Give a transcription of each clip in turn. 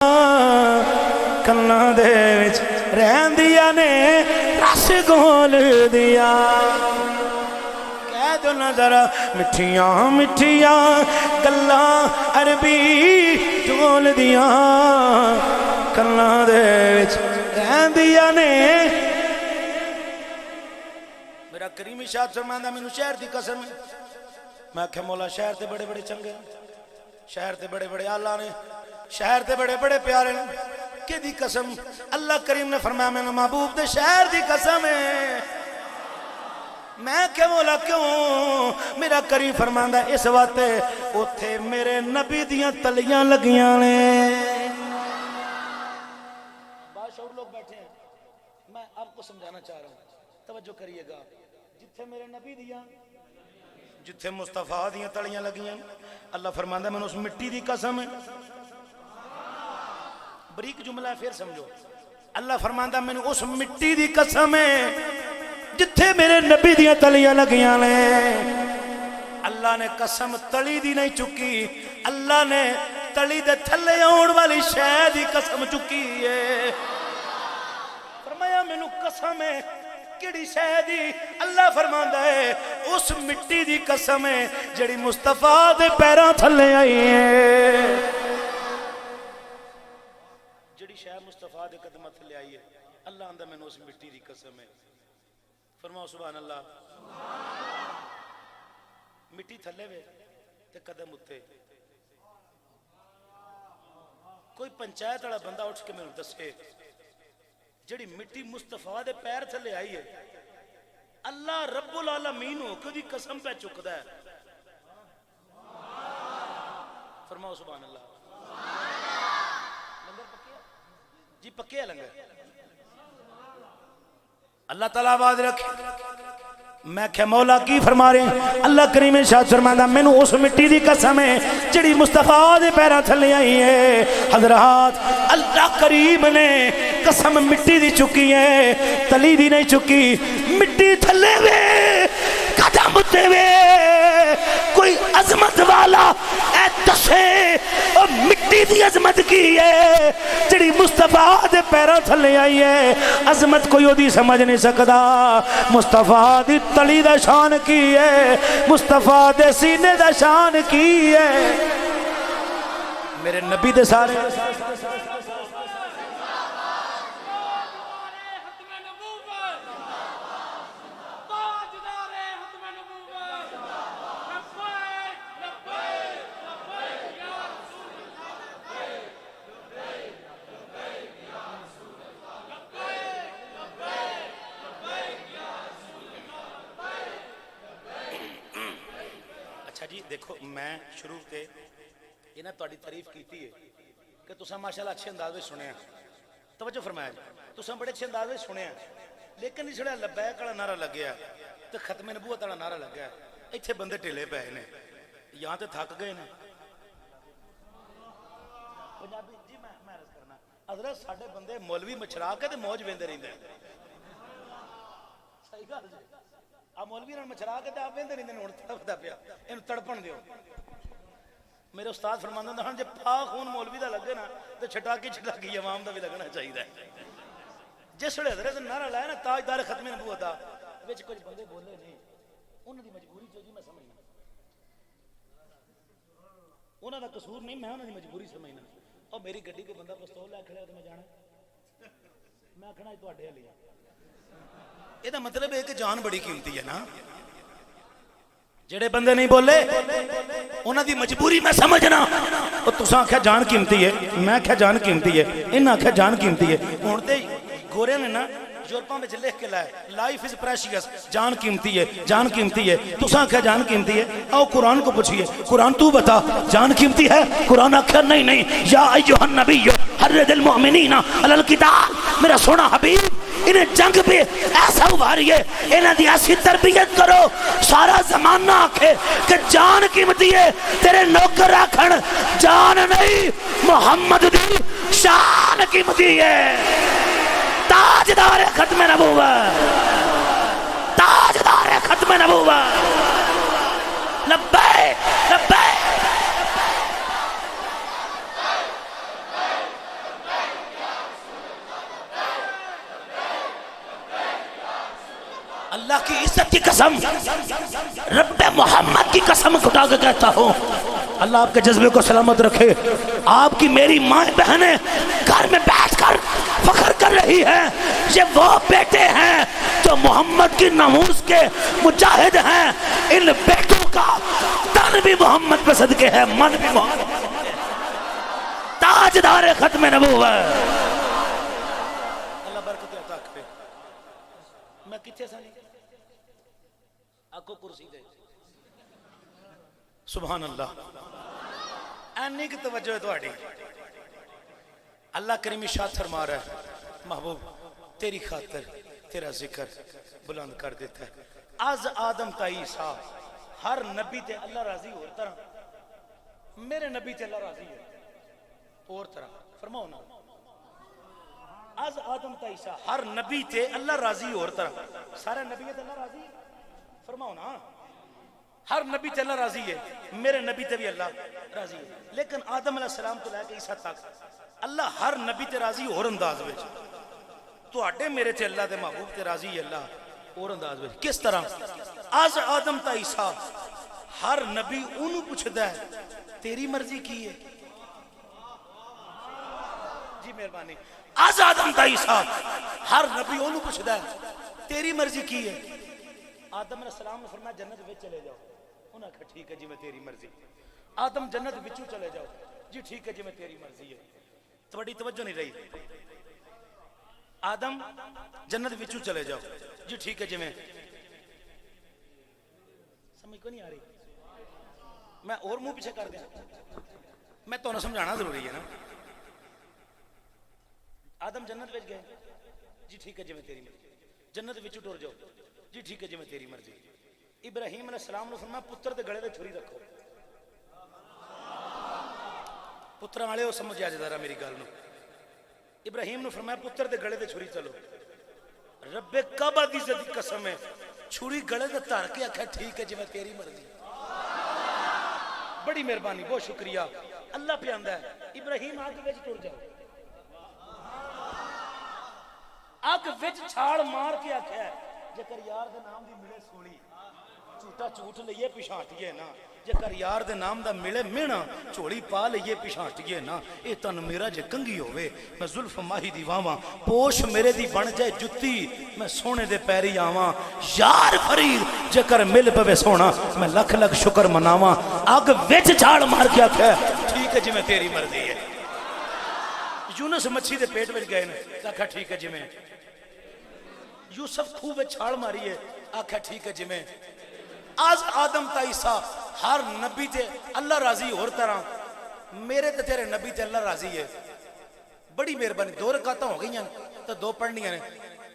کنا دے وچ رہندیاں نے رس گھول دیا کہہ دو نا ذرا مٹھیاں مٹھیاں گلاں عربی ڈول دیا کنا دے وچ رہندیاں نے میرا کریمی شاہ فرماندا مینوں شہر دی قسم ہے میں کہ مولا شہر تے بڑے بڑے چنگے شہر تے بڑے بڑے آلہ نے شہر تے بڑے بڑے پیارے نے کہ دی قسم اللہ کریم نے فرمایا میں محبوب دے شہر دی قسم ہے میں کہ مولا کیوں میرا کریم فرماندا اس وقت اوتھے میرے نبی دیاں تلیاں لگیاں نے باشعور لوگ بیٹھے ہیں میں آپ کو سمجھانا چاہ رہا ہوں توجہ کریے گا جتھے میرے نبی دیاں جتھے مصطفیٰ دیاں تلیاں لگیاں اللہ فرماندا میں اس مٹی دی قسم ہے بریک جملہ پھر سمجھو اللہ فرماندا میں اس مٹی دی قسم ہے جتھے میرے نبی دیاں تلیاں لگیاں نے اللہ نے قسم تلی دی نہیں چکی اللہ نے تلی دے تھلے آن والی شے دی قسم چکی ہے فرمایا میں قسم ہے کیڑی شے دی اللہ فرماندا ہے اس مٹی دی قسم ہے جڑی مصطفیٰ دے پیراں تھلے آئی ہے جڑی شے مصطفیٰ دے قدماں تھلے آئی ہے اللہ آندا میں اس مٹی دی قسم ہے فرماؤ سبحان اللہ مٹی تھلے وے تے قدم اتے کوئی پنچایت والا بندہ اٹھ کے مینوں دسے جڑی مٹی مصطفیٰ دے پیر تھلے آئی ہے اللہ رب العالمین ہو کدی قسم پہ چکدا ہے فرماؤ سبحان اللہ لنگر پکے جی پکے ہے لنگر اللہ تعالیٰ آواز رکھے میں کہ مولا کی فرما رہے ہیں اللہ کریم ارشاد فرماتا مینوں اس مٹی دی قسم ہے جڑی مصطفیٰ دے پیراں تھلے آئی ہے حضرات اللہ کریم نے قسم مٹی دی چکی ہے تلی دی نہیں چکی مٹی تھلے وے قدم تے وے کوئی عظمت والا اے دسے او مٹی دی عظمت کی ہے جڑی مصطفیٰ دے پیراں تھلے آئی ہے عظمت کوئی او دی سمجھ نہیں سکدا مصطفیٰ دی تلی دا شان کی ہے مصطفیٰ دے سینے دا شان کی ہے میرے نبی دے سارے جی دیکھو میں شروع تے انہیں تہاڈی تعریف کیتی ہے کہ تساں ماشاءاللہ اچھے انداز میں سنیا توجہ فرمایا جی تساں بڑے اچھے انداز میں سنیا لیکن نہیں سنیا لبیک والا نعرہ لگ گیا تے ختم نبوت والا نعرہ لگ گیا ایتھے بندے ٹھیلے پے نے یہاں تے تھک گئے نے پنجابی جی میں عرض کرنا حضرت ساڈے بندے مولوی مچھرا کے تے موج ویندے رہندے صحیح گل جی آپ مولوی نے مچھرا کے تے آپ ویندے رہندے نے ہن تڑپدا پیا اینو تڑپن دیو میرے استاد فرماندے ہن جے پاک خون مولوی دا لگے نا تے چھٹاکی عوام دا بھی لگنا چاہیے جس ویلے حضرت نعرہ لایا نا تاجدار ختم نبوت دا وچ کچھ بندے بولے نہیں انہاں دی مجبوری جو جی میں سمجھنا انہاں دا قصور نہیں میں انہاں دی مجبوری سمجھنا او میری گڈی کوئی بندہ پستول لے کھڑا تے میں جانا میں آکھنا تواڈے ہلی یہ دا مطلب ہے کہ جان بڑی قیمتی ہے نا جڑے بندے نہیں بولے انہاں دی مجبوری میں سمجھنا اور تساں آکھیا جان قیمتی ہے میں آکھیا جان قیمتی ہے انہاں آکھیا جان قیمتی ہے ہن تے گورے نے نا یورپاں وچ لکھ کے لایا لائف از پریشیس جان قیمتی ہے جان قیمتی ہے تساں آکھیا جان قیمتی ہے آؤ قرآن کو پوچھئے قرآن تو بتا جان قیمتی ہے قرآن آکھیا نہیں یا ایھا النبی حرض المؤمنین علی القتال میرا سونا حبیب انہیں جنگ پہ ایسا ابھاریے انہیں دی ایسی تربیت کرو سارا زمانہ آکھے کہ جان قیمتی ہے تیرے نوکر راکھن جان نہیں محمد دی شان قیمتی ہے تاجدار ختم نبوت تاجدار ختم نبوت لبیک لبیک اللہ کی عزت کی قسم، رب محمد کی قسم اٹھا کے کہتا ہوں، اللہ آپ کے جذبے کو سلامت رکھے۔ آپ کی میری ماں بہنیں گھر میں بیٹھ کر فخر کر رہی ہیں، یہ وہ بیٹے ہیں جو محمد کی ناموس کے مجاہد ہیں۔ ان بیٹوں کا تن بھی محمد پہ صدقے ہے، من بھی محمد، تاجدار ختم نبوت۔ اللہ برکت عطا کرے۔ میں کتنے سانی آکو کرسی دے، سبحان اللہ، اینی کی توجہ ہے تواڈی۔ اللہ کریم ارشاد فرما رہا ہے، محبوب تیری خاطر تیرا ذکر بلند کر دیتا ہے۔ از آدم تا عیسیٰ ہر نبی تے اللہ راضی اور طرح، میرے نبی تے اللہ راضی ہے اور طرح، فرماؤ نا، از آدم تا عیسیٰ ہر نبی تے اللہ راضی اور طرح، سارے نبی تے اللہ راضی ہے، فرماؤ نا، ہر نبی تے اللہ راضی ہے، میرے نبی تے بھی اللہ راضی ہے۔ لیکن آدم علیہ السلام تو لے کے عیسیٰ تک اللہ ہر نبی تے راضی اور انداز وچ، تو اڈے میرے تے اللہ دے محبوب تے راضی ہے اللہ اور انداز وچ۔ کس طرح؟ از آدم تا عیسیٰ ہر نبی انہوں پوچھدا ہے تیری مرضی کی ہے؟ جی مہربانی، از آدم تا عیسیٰ ہر نبی انہوں پوچھدا ہے تیری مرضی کی ہے؟ آدم علیہ السلام نے فرمایا جنت وچ چلے جاؤ، انہاں کہا ٹھیک ہے جی میں تیری مرضی۔ آدم جنت وچوں چلے جاؤ، جی ٹھیک ہے جی میں تیری مرضی ہے۔ تھوڑی توجہ نہیں رہی، آدم جنت وچوں چلے جاؤ، جی ٹھیک ہے جی میں، سمجھ کو نہیں آ رہی، میں اور منہ پیچھے کر دیا، میں تو نہ سمجھانا ضروری ہے نا۔ آدم جنت وچ گئے، جی ٹھیک ہے جی میں تیری مرضی، جنت وچوں ٹر جاؤ، جی ٹھیک ہے جی میں تیری مرضی۔ ابراہیم علیہ السلام نے فرمایا پتر دے گلے تے چھری رکھو، پتر والے ہو سمجھ آ ذرا میری گل نو۔ ابراہیم نے فرمایا پتر دے گلے تے چھری چلو، رب کعبہ دی عزت دی قسم ہے چھری گلے تے دھر کے آکھیا ٹھیک ہے جی میں تیری مرضی۔ بڑی مہربانی، بہت شکریہ۔ اللہ پہ آندا ہے ابراہیم آگ وچ ٹر جاؤ، اگ وچ چھاڑ مار کے آکھیا ہے جیکر یار دے نام دی ملے سونی جھوٹا جھوٹ لئیے پچھانٹیے نا، جیکر یار دے نام دا ملے مینا چوڑی پا لئیے پچھانٹیے نا۔ اے تن میرا جے کنگی ہوئے میں زلف ماہی دی واواں، پوش میرے دی بن جائے جتی میں سونے دے پیری آواں، یار فرید جیکر مل پوے سونا میں لکھ لکھ شکر مناواں۔ اگ وچ جھاڑ مار کے آکھیا ٹھیک ہے جی میں تیری مرضی ہے۔ یونس مچھی دے پیٹ وچ گئے نے، آکھا ٹھیک ہے جی میں۔ یوسف خوہ وچ چھاڑ ماری ہے، آکھا ٹھیک ہے جی میں۔ آج آدم تا عیسیٰ ہر نبی تے اللہ راضی اور طرح، میرے تے تیرے نبی تے اللہ راضی ہے۔ بڑی مہربانی، دو رکعتاں ہو گئی ہیں تو دو پڑھنیاں نے۔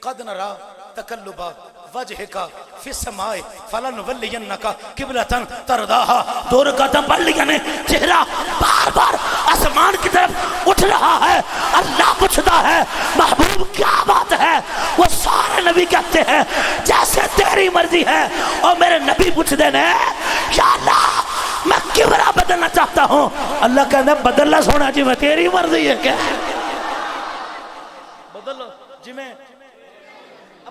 قد نرا تقلبا وجہک فی السماء فلنولینک قبلۃ ترضاها، دو رکعتاں پڑھ لیاں نے، چہرہ بار بار آسمان کی طرف اٹھ رہا ہے۔ اللہ پوچھتا ہے محبوب کیا بات ہے؟ وہ سارے نبی کہتے ہیں جیسے تیری مرضی ہے، اور میرے نبی پوچھ دینے یا اللہ میں کبرا بدلنا چاہتا ہوں۔ اللہ کہتا ہے بدلنا سونا جی میں تیری مرضی ہے کیا؟ بدلو جی میں،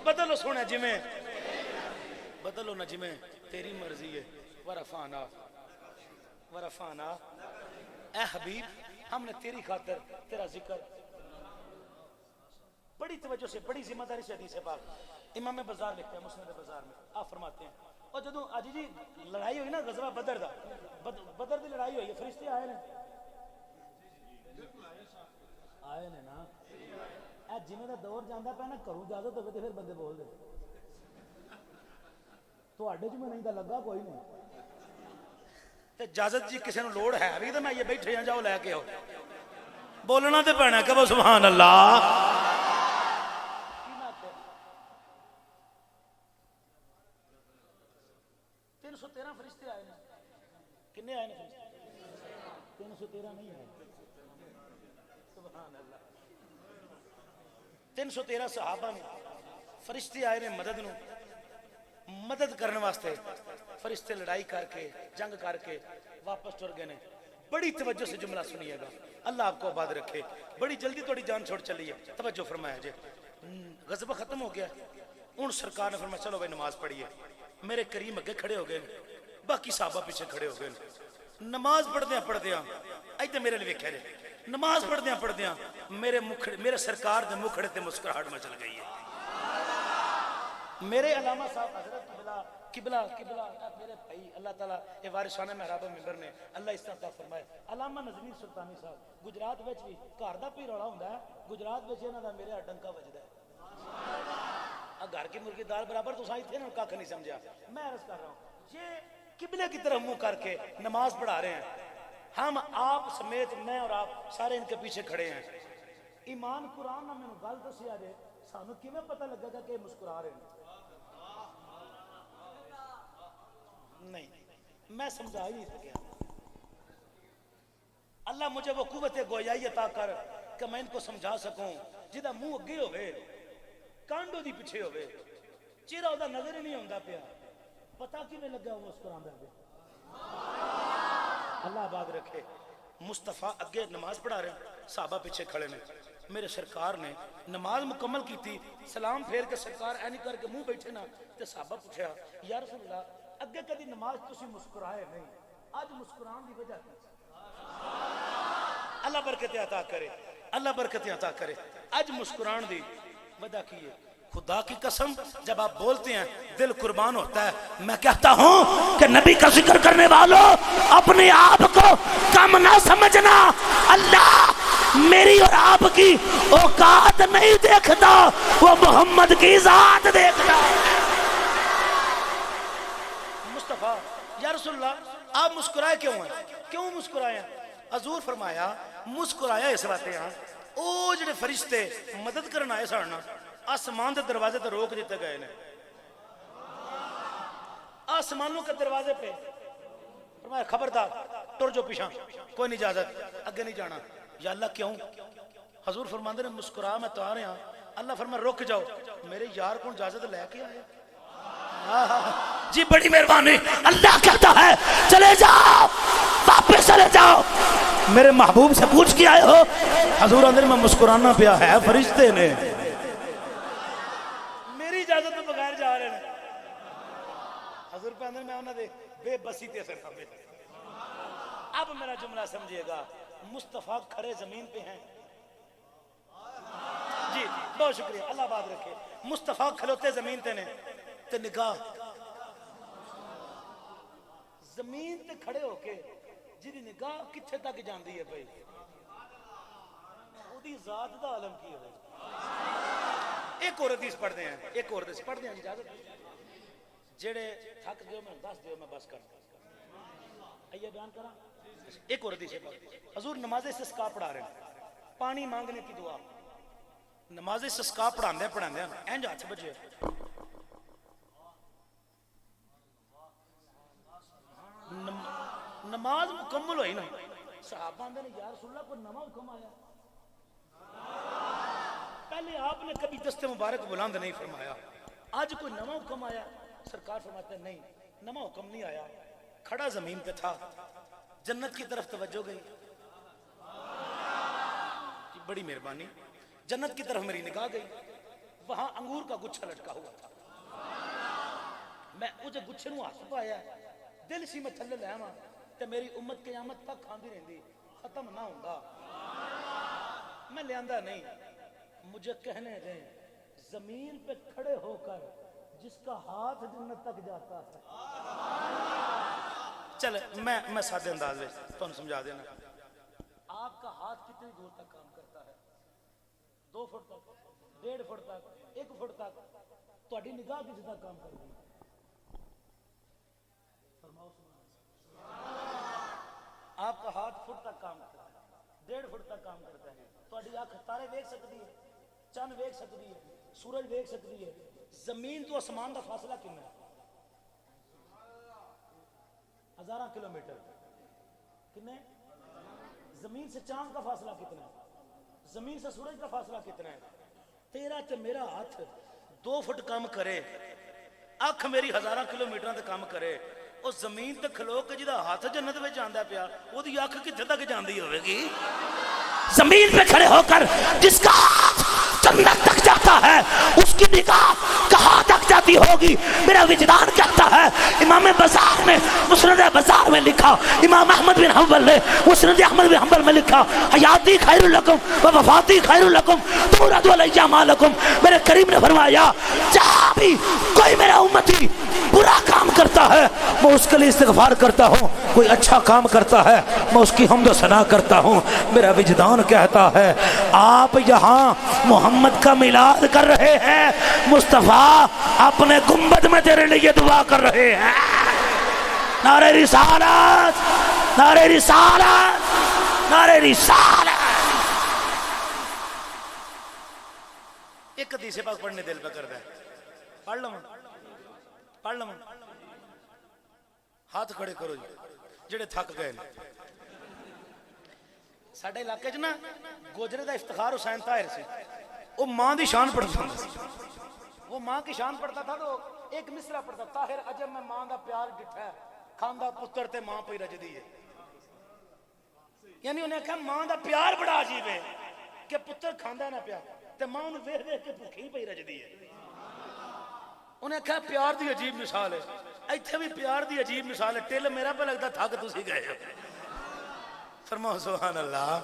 بدلو سونا جی میں، بدلو نا جی میں تیری مرضی ہے۔ ورفانا ورفانا، اے حبیب ہم نے تیری خاطر تیرا ذکر، بڑی توجہ سے بڑی ذمہ داری سے حدیث پاک امام بازار لکھتے ہیں، مسند بازار میں آپ فرماتے ہیں، اور جدوں آج جی لڑائی ہوئی نا غزوہ بدر دا، بدر دی لڑائی ہوئی ہے، فرشتے آئے نے، آئے نے نا، اے جنہیں دا دور جاندہ پہ نا کروں اجازت ہوگی تو پھر بندے بول دے تو اڈے جو میں نہیں دا لگا کوئی نہیں اجازت جی کسی نے لوڑ ہے ابھی تو میں یہ بیٹھے ہیں جاؤ لے کے ہو بولنا تے پہنا کہ وہ سبحان اللہ۔ 313 فرشتے آئے ہیں، کنے آئے ہیں فرشتے؟ 313 نہیں آئے، سبحان اللہ۔ 313 صحابہ نے، فرشتے آئے نے مدد نو، مدد کرنے واسطے فرشتے لڑائی کر کے جنگ کر کے واپس ٹر گئے نے۔ بڑی توجہ سے جملہ سنیے گا، اللہ آپ کو آباد رکھے۔ بڑی جلدی تھوڑی جان چھوڑ چلی ہے، توجہ فرمایا جی۔ غزوہ ختم ہو گیا، ہوں سرکار نے فرمایا چلو بھائی نماز پڑھیے. میرے کریم اگے کھڑے ہو گئے, باقی صحابہ پیچھے کھڑے ہو گئے. نماز پڑھدیاں ایتھے میرے لیے ویکھیا جے, نماز پڑھدیاں میرے سرکار دے مکھڑے تے مسکراہٹ مچل گئی ہے. میرے علامہ صاحب حضرت قبلہ میرے بھائی اللہ تعالیٰ یہ وارثان محراب ممبر نے, اللہ اس طرح فرمائے. علامہ نظمی سلطانی صاحب گجرات وچ بھی گھر دا پی رولا ہوندا ہے, گجرات وچ انہاں دا میرے ڈنکا وجدا ہے. گھر کی مرغی دال برابر تو سائیں تھے نا, کھ نہیں سمجھا. میں عرض کر رہا ہوں یہ قبلے کی طرف منہ کر کے نماز پڑھا رہے ہیں, ہم آپ سمیت میں اور آپ سارے ان کے پیچھے کھڑے ہیں. ایمان قرآن نے مینوں گل دسیا جے, سانوں کیویں پتہ لگے گا کہ مسکرا رہے ہیں؟ نہیں, میں سمجھا ہی نہیں سکیا. اللہ مجھے وہ قوت گویائی عطا کر کہ میں ان کو سمجھا سکوں. جدا منہ اگے ہوئے, کانڈو دی پیچھے ہوئے, چہرہ وہ نظر ہی نہیں ہوندا پیا, پتہ کیویں لگا وہ مسکراندا پیا. اللہ آباد رکھے. مصطفیٰ اگے نماز پڑھا رہے ہیں, صحابہ پیچھے کھڑے نے. میرے سرکار نے نماز مکمل کی تھی, سلام پھیر کے سرکار اینی کر کے منہ بیٹھے نا, تے صحابہ پوچھا یا رسول اللہ اگے کدی نماز تسی مسکرائے نہیں, اج مسکران دی وجہ کی؟ اللہ برکت عطا کرے, اللہ برکت عطا کرے. اج مسکران دی وجہ کی ہے؟ خدا کی قسم جب آپ بولتے ہیں دل قربان ہوتا ہے. میں کہتا ہوں کہ نبی کا ذکر کرنے والوں اپنے آپ کو کم نہ سمجھنا. اللہ میری اور آپ کی اوقات نہیں دیکھتا, وہ محمد کی ذات دیکھتا. مصطفیٰ یا رسول اللہ آپ مسکرائے کیوں ہیں؟ کیوں مسکرائے ہیں؟ حضور فرمایا مسکرایا اس واسطے ہاں او جڑے فرشتے مدد کرنا آئے سارنا آسمان دے دروازے تے روک دیتے گئے نے. آسمانوں کے دروازے پہ فرمایا خبردار ٹر جو پیچھا, کوئی نہیں اجازت اگے نہیں جانا. یا اللہ کیوں؟ حضور فرماندے نے مسکرا میں تو آ رہے ہیں. اللہ فرمایا رک جاؤ, میرے یار کو اجازت لے کے آئے. جی بڑی مہربانی. اللہ کہتا ہے چلے جاؤ, واپس چلے جاؤ, میرے محبوب سے پوچھ کے آئے ہو. حضور اندر میں مسکرانا پیا ہے, فرشتے نے میری اجازت تو بغیر جا رہے ہیں. حضور پہ اندر میں انہوں نے بے بسی تے سے کھا. اب میرا جملہ سمجھئے گا. مصطفیٰ کھڑے زمین پہ ہیں. جی بہت شکریہ, اللہ بات رکھے. مصطفیٰ کھلوتے زمین تے نے, تے نگاہ زمین تے کھڑے ہو کے جی نگاہ کتھے تک جاندی ہے بھائی, اودی ذات دا عالم کی ہے. ایک اور حدیث پڑھتے ہیں, ایک اور حدیث پڑھتے ہیں اجازت جڑے تھک گئے میں دس دیو میں بس کر آئیے بیان کرا. ایک اور حدیث حضور نماز استسقاء پڑھا رہے ہیں, پانی مانگنے کی دعا. نماز استسقاء پڑھاندے اینج ہاتھ بجے نماز مکمل ہوئی نا, صحابہ نے یا رسول اللہ کو نواں حکم آیا. پہلے آپ نے کبھی دست مبارک بلند نہیں فرمایا, آج کوئی نواں حکم آیا. سرکار فرماتے ہیں نہیں, نواں حکم نہیں آیا. کھڑا زمین پہ تھا, جنت کی طرف توجہ گئی. بڑی مہربانی, جنت کی طرف میری نگاہ گئی. وہاں انگور کا گچھا لٹکا ہوا تھا. میں مجھے گچھے نو ہاتھ پایا, دل سی میں تھلے لے آواں تے میری امت قیامت تک کھاندی رہندی, ختم نہ ہوندا. میں لے آندا نہیں. مجھے کہنے دیں زمین پہ کھڑے ہو کر جس کا ہاتھ جنت تک جاتا ہے. چلے میں سادے انداز میں تمہیں سمجھا دینا. آپ کا ہاتھ کتنی دور تک کام کرتا ہے؟ 2 فٹ تک, 1.5 فٹ تک, 1 فٹ تک. تہاڈی نگاہ کتنے تک کام کرتی ہے؟ آپ کا ہاتھ فٹ تک کام کرتا ہے, 1.5 فٹ تک کام کرتا ہے. تہاڈی آنکھ تارے دیکھ سکتی ہے, چند دیکھ سکتی ہے, سورج دیکھ سکتی ہے. زمین تو آسمان کا فاصلہ کتنا ہے؟ 1000 کلومیٹر. کتنے؟ زمین سے چاند کا فاصلہ کتنا ہے؟ زمین سے سورج کا فاصلہ کتنا ہے؟ تیرا تے میرا ہاتھ 2 فٹ کام کرے, اکھ میری 1000 کلومیٹر تے کام کرے. اس زمین تے کھلو کے جدا ہاتھ جنت میں جاندا پیا, وہ دی اکھ کتنے تک جاندی ہوے گی؟ زمین پہ کھڑے ہو کر جس کا ہاتھ جنت تک جاتا ہے اس کی نگاہ کہاں ہوگی. میرا وجدان کہتا ہے امام بزار نے مسند بزار میں لکھا, امام احمد بن حنبل نے مسند احمد بن حنبل میں لکھا, حیاتی خیر لکم و وفاتی خیر لکم تورد علی اعمالکم. میرے کریم نے فرمایا جہاں بھی کوئی میرا امتی برا کام کرتا ہے میں اس کے لیے استغفار کرتا ہوں, کوئی اچھا کام کرتا ہے میں اس کی حمد و ثنا کرتا ہوں. میرا وجدان کہتا ہے آپ یہاں محمد کا میلاد کر رہے ہیں, مصطفیٰ اپنے گنبد میں تیرے لیے دعا کر رہے ہیں. نعرہ رسالت, نعرہ رسالت, نعرہ رسالت. ایک حدیث پاک پڑھنے دل پہ کر دے, پڑھ لوں پڑھ لوں. ہاتھ کھڑے کرو جی جڑے تھک گئے. ساڈے علاقے چ نا گوجرے دا افتخار حسین طاہر سی, وہ ماں دی شان پڑھتا تھا. وہ ماں کی شان پڑھتا تھا تو ایک مصرع پڑھتا, طاہر عجب میں ماں دا پیار ڈٹھا ہے, کھاندا پتر تے ماں پئی رجدی ہے. یعنی انہیں کہا ماں دا پیار بڑا عجیب ہے کہ پتر کھاندا نہ پیا تے ماں نوں ویکھ ویکھ کے بھوکھی پئی رجدی ہے. انہیں کہا پیار دی عجیب مثال ہے, ایتھے بھی پیار دی عجیب مثال ہے. ٹل میرا پہ لگتا تھک تسی گئے ہو. فرماؤ سبحان اللہ.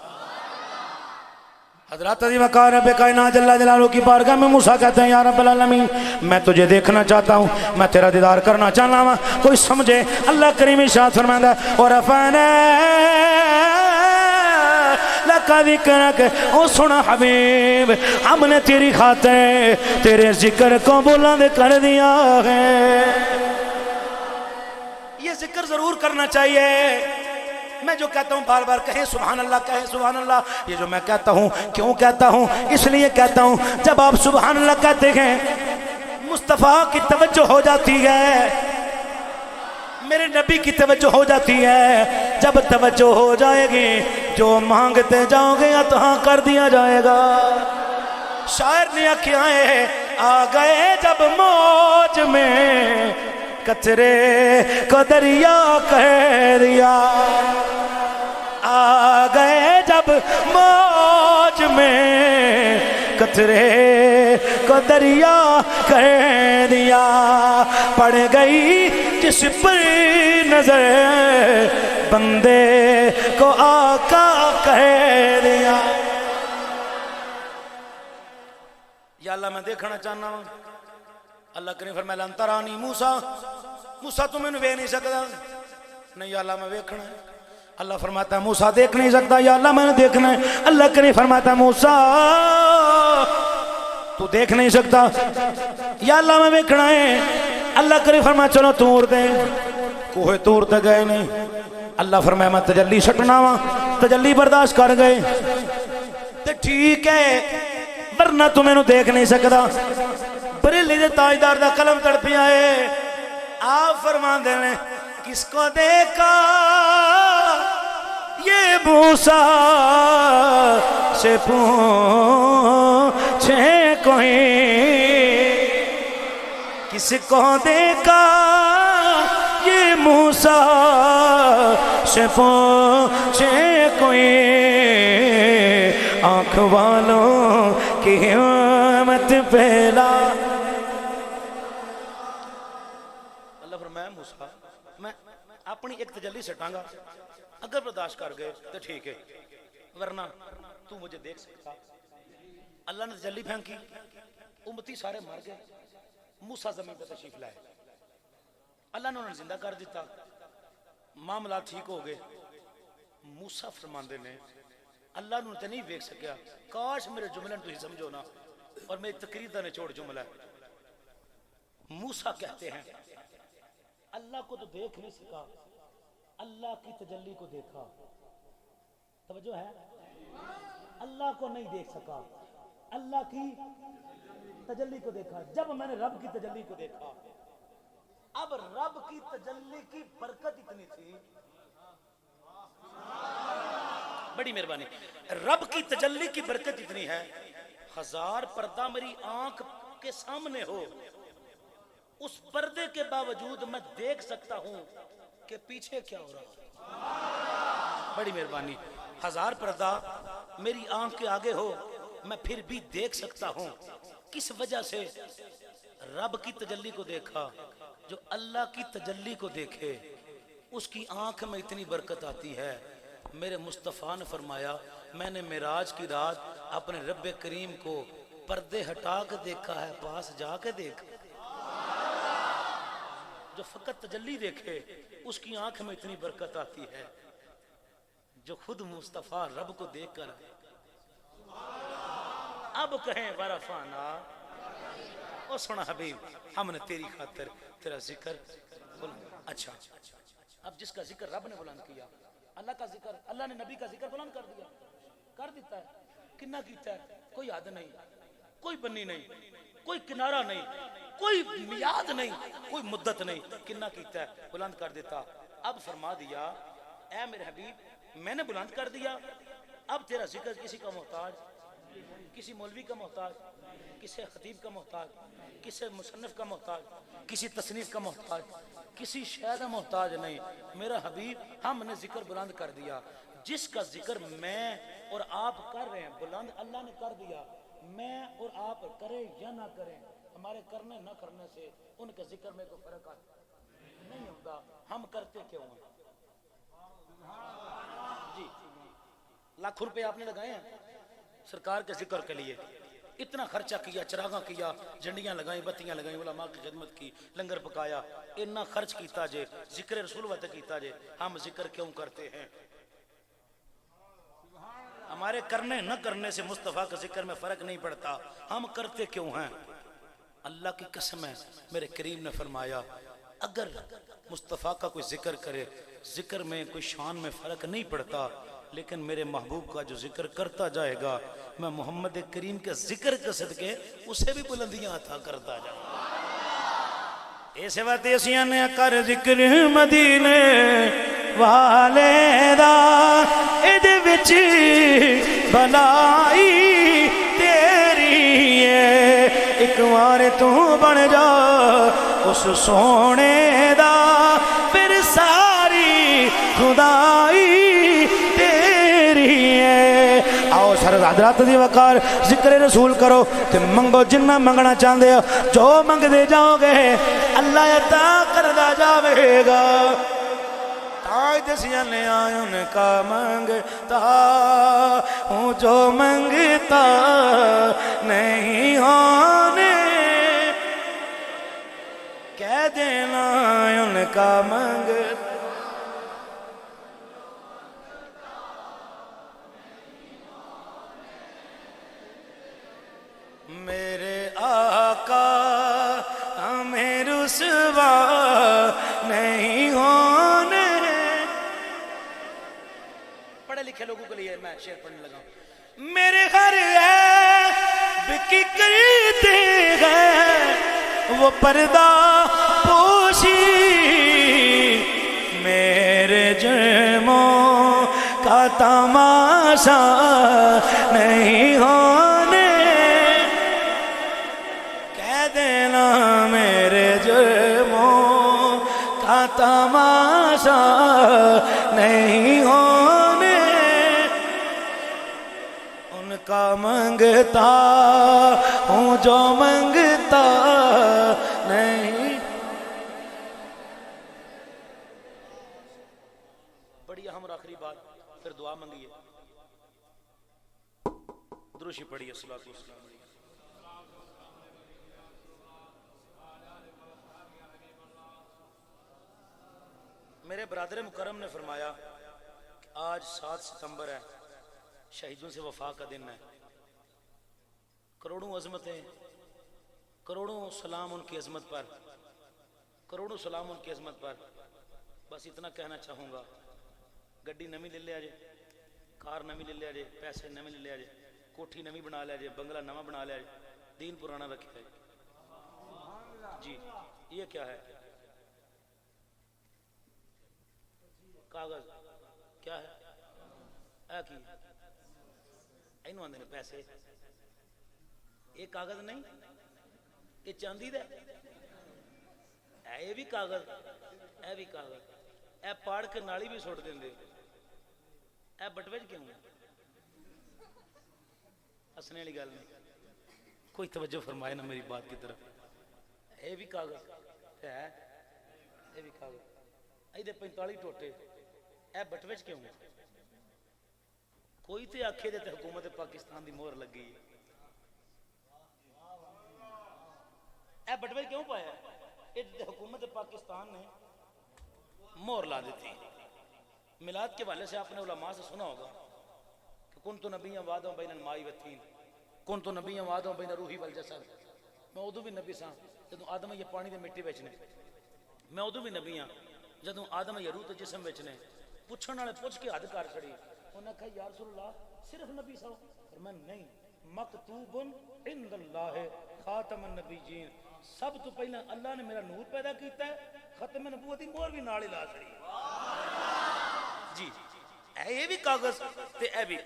حضرات عظیم وقار رب کائنات جل جلالہ کی بارگاہ میں موسیٰ کہتے ہیں یا رب العالمین میں تجھے دیکھنا چاہتا ہوں, میں تیرا دیدار کرنا چاہنا ہوں. کوئی سمجھے اللہ کریم ارشاد فرماتا ہے وَرَفَعْنَا لَكَ ذِكْرَكَ, او سنا حبیب ہم نے تیری خاطر تیرے ذکر کو بلند کر دیا ہے. یہ ذکر ضرور کرنا چاہیے. میں جو کہتا ہوں بار بار کہیں سبحان اللہ, کہیں سبحان اللہ. یہ جو میں کہتا ہوں کیوں کہتا ہوں, اس لیے کہتا ہوں جب آپ سبحان اللہ کہتے ہیں مصطفیٰ کی توجہ ہو جاتی ہے, میرے نبی کی توجہ ہو جاتی ہے. جب توجہ ہو جائے گی جو مانگتے جاؤ گے عطا کر دیا جائے گا. شاعر نے آنکھیں آ گئے جب موج میں قطرے کو دریا کہہ دیا, آ گئے جب موج میں قطرے کو دریا کہہ دیا. پڑ گئی جس پر نظر بندے کو آقا کہہ دیا. یا اللہ میں دیکھنا چاہنا ہوں. اللہ کریم فرمایا لن ترانی موسیٰ, موسیٰ تو میں نے ویکھ نہیں سکتا. نہیں یا اللہ میں ویکھنا ہے. اللہ فرماتا ہے موسیٰ دیکھ نہیں سکتا, یا اللہ میں نے دیکھنا ہے. اللہ کریم فرماتا ہے موسیٰ تو دیکھ نہیں سکتا, یا اللہ میں ویکھنا ہے. اللہ کریم فرمایا چلو تور دے, کوہ تور تے گئے نہیں. اللہ فرمایا میں تجلی سٹنا وا, تجلی برداشت کر گئے تے ٹھیک ہے, ورنہ تو میں نے دیکھ نہیں سکتا. بریلی دے تاجدار دا قلم تڑپیا ہے. آپ فرمان دینے کس کو دیکھا یہ موسیٰ سے پوچھے کوئی, کس کو دیکھا یہ موسیٰ سے پوچھے کوئی, آنکھ والوں کی ہمت پہلا. میں اپنی ایک تجلی سٹاں گا, اگر برداشت کر گئے تو ٹھیک ہے, ورنہ تو مجھے دیکھ سکتا. اللہ نے تجلی پھینکی, امتی سارے مر گئے. موسیٰ زمین پہ تشریف لائے, اللہ نے انہیں زندہ کر دیتا, معاملات ٹھیک ہو گئے. موسیٰ فرماندے نے اللہ نے نہیں دیکھ سکیا, کاش میرے جملے تو ہی سمجھو نا, اور میری تقریر دا نچوڑ جملہ ہے. موسیٰ کہتے ہیں اللہ کو تو دیکھ نہیں سکا, اللہ کی تجلی کو دیکھا. توجہ ہے, اللہ کو نہیں دیکھ سکا, اللہ کی تجلی کو دیکھا. جب میں نے رب کی تجلی کو دیکھا, اب رب کی تجلی کی برکت اتنی تھی, بڑی مہربانی, رب کی تجلی کی برکت اتنی ہے, 1000 پردہ میری آنکھ کے سامنے ہو, اس پردے کے باوجود میں دیکھ سکتا ہوں کہ پیچھے کیا ہو رہا ہے. بڑی مہربانی, 1000 پردہ میری آنکھ کے آگے ہو, میں پھر بھی دیکھ سکتا ہوں. کس وجہ سے؟ رب کی تجلی کو دیکھا، جو اللہ کی تجلی کو دیکھے اس کی آنکھ میں اتنی برکت آتی ہے۔ میرے مصطفیٰ نے فرمایا میں نے معراج کی رات اپنے رب کریم کو پردے ہٹا کے دیکھا ہے، پاس جا کے دیکھا۔ جو فقط تجلی دیکھے اس کی آنکھ میں اتنی برکت آتی ہے، جو خود مصطفیٰ رب کو دیکھ کر اب کہیں ورفانا، او سنا حبیب ہم نے تیری خاطر تیرا ذکر اچھا، اب جس کا ذکر رب نے بلند کیا، اللہ کا ذکر، اللہ نے نبی کا ذکر بلند کر دیا، کر دیتا ہے، کنا کیتا ہے، کوئی حد نہیں، کوئی بنی نہیں، کوئی کنارہ نہیں، کوئی میاد نہیں، کوئی مدت نہیں، کنا کیتا ہے، بلند کر دیتا۔ اب فرما دیا اے میرے حبیب میں نے بلند کر دیا، اب تیرا ذکر کسی کا محتاج، کسی مولوی کا محتاج، کسی خطیب کا محتاج، کسی مصنف کا محتاج، کسی تصنیف کا محتاج، کسی شے کا محتاج نہیں۔ میرا حبیب ہم نے ذکر بلند کر دیا، جس کا ذکر میں اور آپ کر رہے ہیں بلند اللہ نے کر دیا، میں اور آپ کریں یا نہ کریں، ہمارے کرنے نہ کرنے سے ان کے ذکر میں کوئی فرق نہیں ہوتا، ہم کرتے کیوں ہیں؟ جی لاکھ روپے آپ نے لگائے ہیں سرکار کے ذکر کے لیے، اتنا خرچہ کیا، چراغاں کیا، جھنڈیاں لگائیں، بتیاں لگائیں، علماء کی خدمت کی، لنگر پکایا، اتنا خرچ کیتا جے، ذکر رسول وقت کیتا جے، ہم ذکر کیوں کرتے ہیں؟ ہمارے کرنے نہ کرنے سے مصطفیٰ کا ذکر میں فرق نہیں پڑتا، ہم کرتے کیوں ہیں؟ اللہ کی قسم ہے میرے کریم نے فرمایا اگر مصطفیٰ کا کوئی ذکر کرے، ذکر میں کوئی شان میں فرق نہیں پڑتا، لیکن میرے محبوب کا جو ذکر کرتا جائے گا میں محمد کریم کے ذکر کے صدقے اسے بھی بلندیاں عطا کرتا جاؤں گا۔ ایسے بات ایسیاں نے کر ذکر مدینے والے دا، ایدے وچ بلائی تیری ہے، ایک وار تو بن جا اس سونے دا، پھر ساری خدائی تیری ہے۔ آؤ سر حضرات دی وقار ذکر رسول کرو تے منگو جنہ منگنا چاہندے ہو، جو منگ دے جاؤ گے اللہ عطا کردا جاوے گا۔ تاج دسیاں نے آئے ان کا منگتا ہوں، جو منگتا نہیں ہونے کہہ دینا ان کا منگتا۔ میرے آقا ہمیں رسوا نہیں ہونے، پڑھے لکھے لوگوں کے لیے میں شعر پڑھنے لگا ہوں۔ میرے گھر عیب کی کرتے ہیں وہ پردہ پوشی، میرے جرموں کا تماشا نہیں ہونے، کہہ دینا میرے جرموں کا تماشا نہیں ہونے، ان کا منگتا ہوں جو منگتا نہیں۔ بڑی اہم اور آخری بات، پھر دعا منگیے، دروشی پڑھیے، صلوات و سلام علیہ۔ میرے برادر مکرم نے فرمایا کہ آج 7 ستمبر ہے، شہیدوں سے وفا کا دن ہے، کروڑوں عظمتیں، کروڑوں سلام ان کی عظمت پر، کروڑوں سلام ان کی عظمت پر۔ بس اتنا کہنا چاہوں گا، گڈی نمی لے لیا جے، کار نمی لے لیا جے، پیسے نمی لے لیا جے، کوٹھی نمی بنا لیا جے، بنگلہ نما بنا لیا جے، دین پرانا رکھا ہے۔ جی یہ کیا ہے؟ کاغذ کیا ہے؟ اے کی اینو آندے نے پیسے، یہ کاغذ نہیں، یہ چاندی دے، اے بھی کاغذ، اے بھی کاغذ، اے پاڑ کے نالی بھی سوٹ دیں دے، اے بٹوے کیوں ہے؟ ہسنے والی گل نہیں، کوئی توجہ فرمائے نا میری بات کی طرف۔ یہ بھی کاغذ ہے، یہ بھی کاغذ، یہ 45 ٹوٹے، اے بٹوے چ کیوں؟ کوئی تے آکھے دے تے حکومت پاکستان دی مہر لگی، اے بٹوے کیوں پایا؟ یہ حکومت پاکستان نے مہر لا دیتی۔ میلاد کے والے سے آپ نے علماء سے سنا ہوگا کہ کنت نبیًا وعدًا بین الماء والطین، کنت نبیًا وعدًا بین روحی والجسد، میں ادو بھی نبی ساں جدوں آدم یہ پانی دے مٹی وچ نے، میں ادو بھی نبی ہاں جدوں آدم یہ روح تے جسم وچ نے۔ پوچھن والے پوچھ کے حد کر چھڑی، انہاں کہا یا رسول اللہ صرف نبی سو؟ فرمایا نہیں، مکتوب عند اللہ خاتم النبیین، سب تو پہلا اللہ نے میرا نور پیدا کیتا ہے، ختم نبوت دی مہر بھی نال ہی لا چھڑی۔ جی اے بھی کاغذ تے اے بھی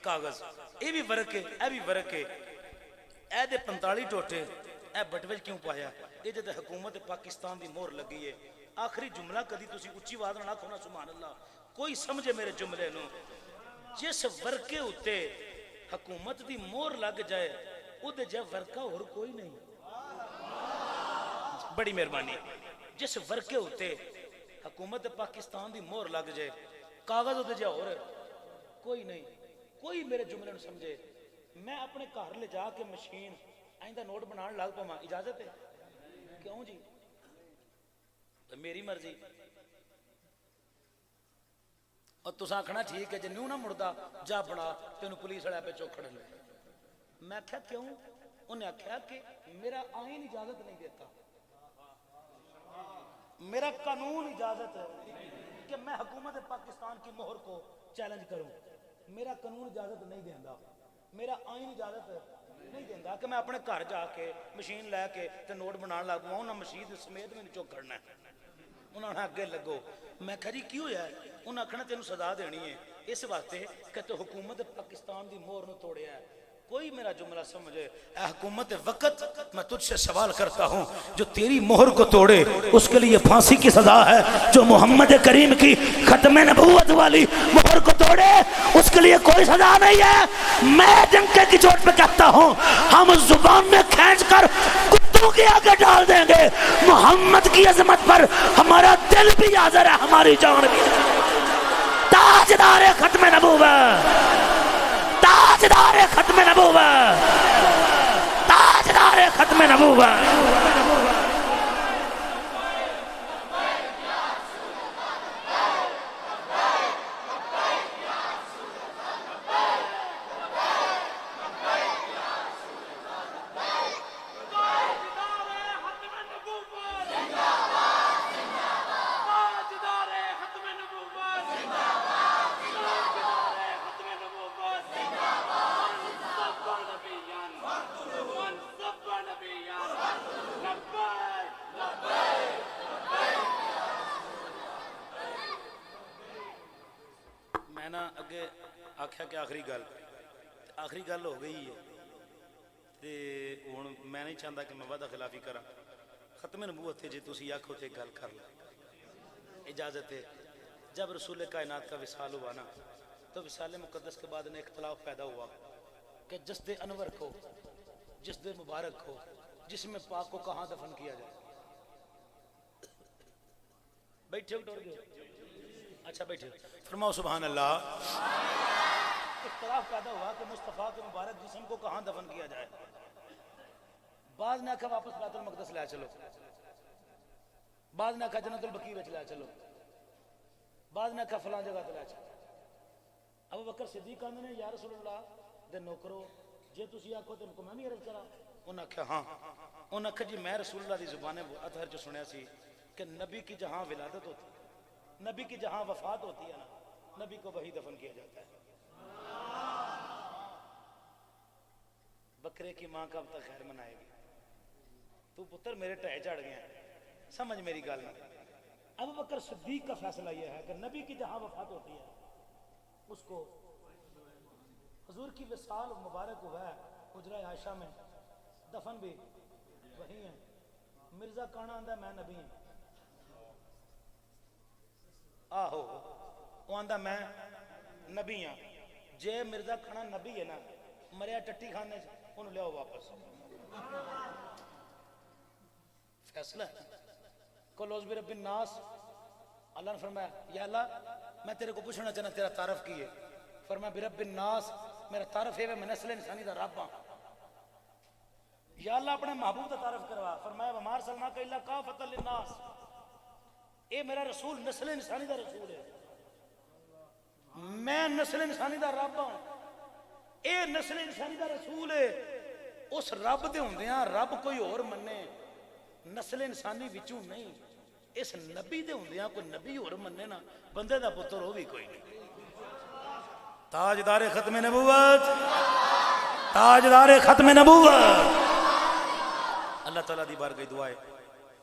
کاغذ، اے بھی ورق ہے، اے بھی ورق ہے، اے دے 45 ٹوٹے، اے بٹوے کیوں پایا؟ یہ تے حکومت پاکستان دی مہر لگی ہے۔ آخری جملہ کدی تسی اچھی آواز نال آکھو نا سبحان اللہ، کوئی سمجھے میرے جملے نو، جس ورقے اتے حکومت دی مہر لگ جائے او دے جے ورقہ اور کوئی نہیں۔ بڑی مہربانی، جس ورقے اتے حکومت پاکستان دی مہر لگ جائے کاغذ ہوتے جا اور کوئی نہیں۔ کوئی میرے جملے نو سمجھے، میں اپنے گھر لے جا کے مشین آئندہ نوٹ بنان لگ پاواں، اجازت ہے؟ کیوں جی؟ میری مرضی۔ اور تساں آکھنا ٹھیک ہے جے نیو نہ مڑدا جا بنا، تینوں پولیس والے پہ چوک کھڑن۔ میں آکھیا کیوں؟ انہیں آکھیا کہ میرا آئین اجازت نہیں دیتا، میرا قانون اجازت ہے کہ میں حکومت پاکستان کی مہر کو چیلنج کروں، میرا قانون اجازت نہیں دینا، میرا آئین اجازت نہیں دینا کہ میں اپنے گھر جا کے مشین لے کے تے نوٹ بنان لگ پاؤں، انہاں مشین سمیت میں چوک کرنا ہے۔ انہوں نے اگے لگو، میں کہا جی کیوں ہے؟ انہوں نے آکھنا تینوں سزا دینی ہے اس واسطے کہ تو حکومت پاکستان دی مہر نو توڑیا ہے۔ کوئی میرا جملہ سمجھے؟ اے حکومت وقت، میں تجھ سے سوال کرتا ہوں، جو تیری مہر کو توڑے اس کے لیے پھانسی کی سزا ہے، جو محمد کریم کی ختم نبوت والی مہر کو توڑے اس کے لیے کوئی سزا نہیں ہے۔ میں ڈنکے کی چوٹ پہ کہتا ہوں، ہم زبان میں کھینچ کر کتوں کے آگے ڈال دیں گے، محمد کی عظمت پر ہمارا دل بھی حاضر ہے، ہماری جان بھی۔ تاجدار ختم نبوت، تاجدار ختم نبوت، تاجدار ختم نبوت۔ میں نا اگے آکھیا کہ آخری گل ہو گئی ہے تے ہن میں نہیں چاہتا کہ میں وعدہ خلافی کرا۔ ختم نبوت تے جے تسی آکھو تے گل کر لیں، اجازت ہے۔ جب رسول کائنات کا وصال ہوا نا تو وصال مقدس کے بعد ایک اختلاف پیدا ہوا کہ جس دے انور کو، جس دے مبارک کو، جسم پاک کو کہاں دفن کیا جائے۔ بیٹھے ہو ٹور گئے؟ اچھا بیٹھے، فرماؤ سبحان اللہ۔ اختلاف پیدا ہوا کہ مصطفیٰ کے مبارک جسم کو کہاں دفن کیا جائے۔ بعض نے کہا واپس بیت المقدس لے چلو، بعض نے کہا جنت البقیع وچ لے چلو، بعض نے کہا فلاں جگہ تے لے چلو۔ ابو بکر صدیق کہندے نے یا رسول اللہ دے نوکرو، جے تسی آکھو تے میں بھی عرض کرا۔ انہاں کہا ہاں، انہاں کہا جی میں رسول اللہ دی زبان اطہر جو سنیا سی کہ نبی کی جہاں ولادت ہوتی ہے، نبی کی جہاں وفات ہوتی ہے نا، نبی کو وہی دفن کیا جاتا ہے۔ بکرے کی ماں کب تک خیر منائے گی؟ تو پتر میرے ٹہے چڑھ گیا ہے، سمجھ میری گل نہ۔ ابو بکر صدیق کا فیصلہ یہ ہے کہ نبی کی جہاں وفات ہوتی ہے اس کو، حضور کی وصال مبارک ہوا ہے حجرہ عائشہ میں، دفن بھی وہی ہیں۔ مرزا کانا آندہ میں نبی ہوں، آہو وہ آندہ میں نبی ہوں۔ جے مرزا کھانا نبی ہے نا، مریا ٹٹی کھانے انہوں لے آؤ واپس۔ فیصلہ ہے. قل اعوذ برب الناس. اللہ نے فرمایا یا اللہ میں تیرے کو پوچھنا چاہنا تیرا تعارف کی ہے. فرمایا برب الناس میرا تعارف ہے میں نسل انسانی دا رب ہاں. یا اللہ اپنے محبوب کا تعارف کروا. فرمایا وما ارسلناک الا کافۃ للناس. اے میرا رسول نسل انسانی دا رسول ہے. میں نسل انسانی دا رب ہاں. اے نسل انسانی دا رسول ہے. اس رب دے ہوندیاں رب کوئی اور منے نسل انسانی وچوں نہیں. اس نبی دے ہوندیاں کوئی نبی اور منے نا بندے دا پتر ہو بھی کوئی نہیں. تاجدار ختم نبوت تاجدار ختم نبوت. اللہ تعالیٰ دی بارگاہ دعا ہے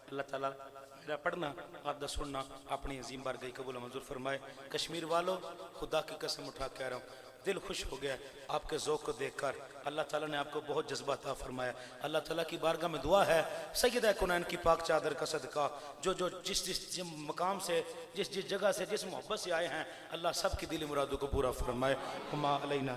اللہ تعالیٰ میرا پڑھنا آپ دا سننا اپنی عظیم بارگاہ قبول منظور فرمائے. کشمیر والوں خدا کی قسم اٹھا کے آ رہا ہوں دل خوش ہو گیا آپ کے ذوق کو دیکھ کر. اللہ تعالیٰ نے آپ کو بہت جذبہ عطا فرمایا. اللہ تعالیٰ کی بارگاہ میں دعا ہے سیدہ کونین کی پاک چادر کا صدقہ جو جس مقام سے جس جگہ سے جس محبت سے آئے ہیں اللہ سب کی دلی مرادوں کو پورا فرمائے. ہما علینا